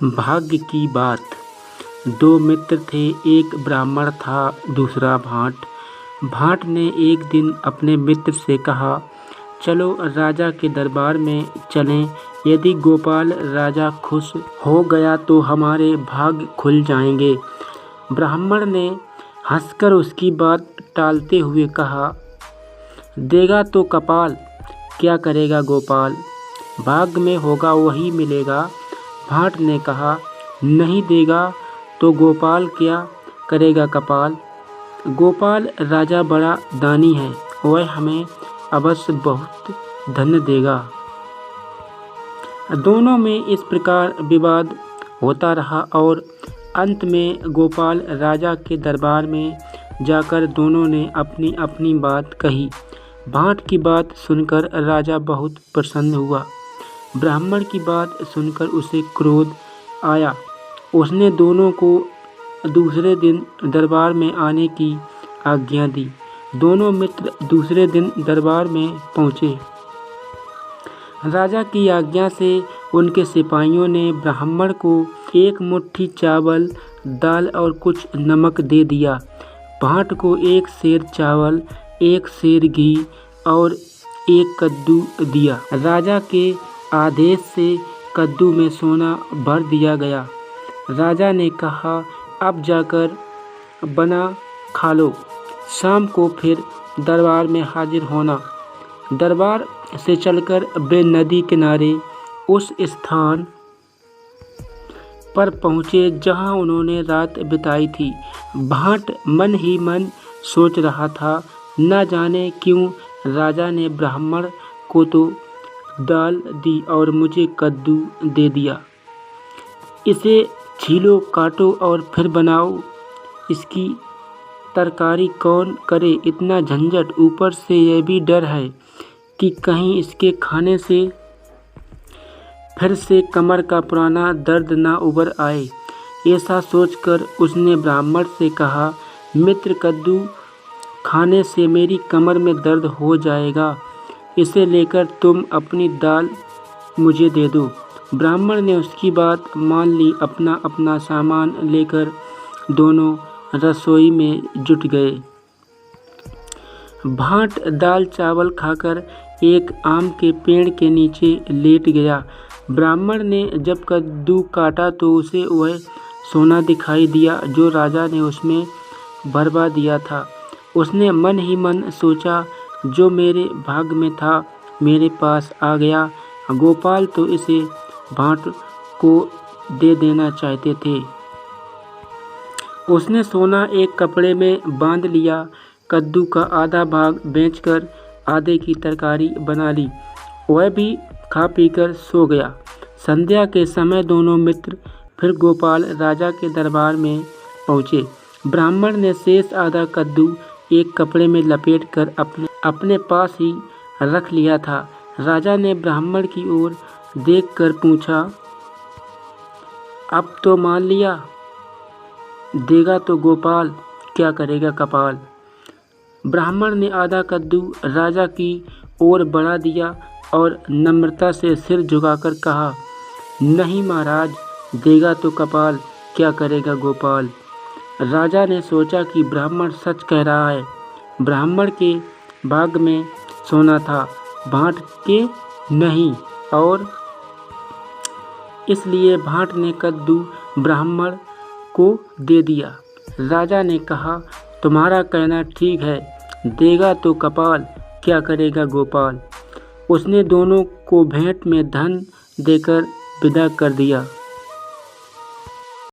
भाग्य की बात। दो मित्र थे, एक ब्राह्मण था, दूसरा भाट। भाट ने एक दिन अपने मित्र से कहा, चलो राजा के दरबार में चलें। यदि गोपाल राजा खुश हो गया तो हमारे भाग्य खुल जाएंगे। ब्राह्मण ने हंसकर उसकी बात टालते हुए कहा, देगा तो कपाल, क्या करेगा गोपाल, भाग्य में होगा वही मिलेगा। भाट ने कहा, नहीं देगा तो गोपाल क्या करेगा कपाल। गोपाल राजा बड़ा दानी है, वह हमें अवश्य बहुत धन देगा। दोनों में इस प्रकार विवाद होता रहा और अंत में गोपाल राजा के दरबार में जाकर दोनों ने अपनी अपनी बात कही। भाट की बात सुनकर राजा बहुत प्रसन्न हुआ। ब्राह्मण की बात सुनकर उसे क्रोध आया। उसने दोनों को दूसरे दिन दरबार में आने की आज्ञा दी। दोनों मित्र दूसरे दिन दरबार में पहुँचे। राजा की आज्ञा से उनके सिपाहियों ने ब्राह्मण को एक मुट्ठी चावल, दाल और कुछ नमक दे दिया। भाट को एक सेर चावल, एक सेर घी और एक कद्दू दिया। राजा के आदेश से कद्दू में सोना भर दिया गया। राजा ने कहा, अब जाकर बना खा लो, शाम को फिर दरबार में हाजिर होना। दरबार से चलकर वे नदी किनारे उस स्थान पर पहुँचे जहाँ उन्होंने रात बिताई थी। भाट मन ही मन सोच रहा था, न जाने क्यों राजा ने ब्राह्मण को तो दाल दी और मुझे कद्दू दे दिया। इसे छीलो, काटो और फिर बनाओ। इसकी तरकारी कौन करे, इतना झंझट। ऊपर से यह भी डर है कि कहीं इसके खाने से फिर से कमर का पुराना दर्द ना उभर आए। ऐसा सोचकर उसने ब्राह्मण से कहा, मित्र, कद्दू खाने से मेरी कमर में दर्द हो जाएगा, इसे लेकर तुम अपनी दाल मुझे दे दो। ब्राह्मण ने उसकी बात मान ली। अपना अपना सामान लेकर दोनों रसोई में जुट गए। भाट दाल चावल खाकर एक आम के पेड़ के नीचे लेट गया। ब्राह्मण ने जब कद्दू काटा तो उसे वह सोना दिखाई दिया जो राजा ने उसमें भरवा दिया था। उसने मन ही मन सोचा, जो मेरे भाग्य में था मेरे पास आ गया। गोपाल तो इसे भाट को दे देना चाहते थे। उसने सोना एक कपड़े में बांध लिया। कद्दू का आधा भाग बेचकर आधे की तरकारी बना ली। वह भी खा पीकर सो गया। संध्या के समय दोनों मित्र फिर गोपाल राजा के दरबार में पहुँचे। ब्राह्मण ने शेष आधा कद्दू एक कपड़े में लपेटकर अपने पास ही रख लिया था। राजा ने ब्राह्मण की ओर देखकर पूछा, अब तो मान लिया, देगा तो गोपाल, क्या करेगा कपाल। ब्राह्मण ने आधा कद्दू राजा की ओर बढ़ा दिया और नम्रता से सिर झुकाकर कहा, नहीं महाराज, देगा तो कपाल, क्या करेगा गोपाल। राजा ने सोचा कि ब्राह्मण सच कह रहा है। ब्राह्मण के भाग्य में सोना था, भाट के नहीं, और इसलिए भाट ने कद्दू ब्राह्मण को दे दिया। राजा ने कहा, तुम्हारा कहना ठीक है, देगा तो कपाल, क्या करेगा गोपाल। उसने दोनों को भेंट में धन देकर विदा कर दिया।